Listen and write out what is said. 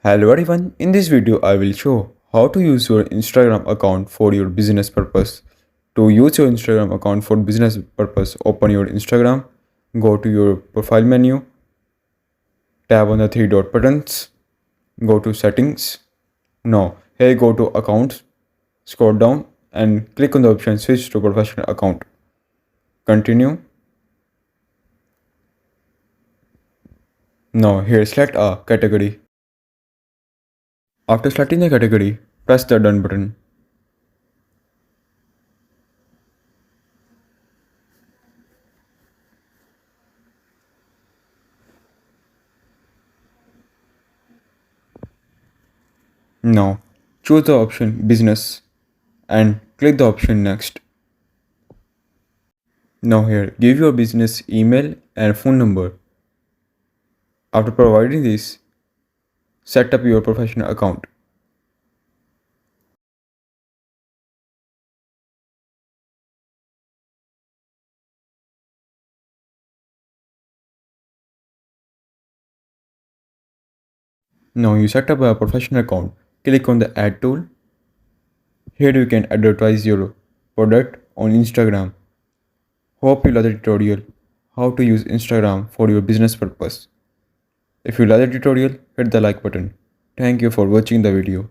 Hello everyone, in this video I will show how to use your Instagram account for your business purpose. To use your Instagram account for business purpose, open your Instagram, go to your profile menu, tap on the three dot buttons, go to settings. Now here go to accounts, scroll down and click on the option switch to professional account. Continue. Now here select a category. After selecting the category, press the done button. Now choose the option business and click the option next. Now here give your business email and phone number. After providing this, set up your professional account. Now you set up a professional account. Click on the add tool. Here you can advertise your product on Instagram. Hope you like the tutorial how to use Instagram for your business purpose. If you like the tutorial, hit the like button. Thank you for watching the video.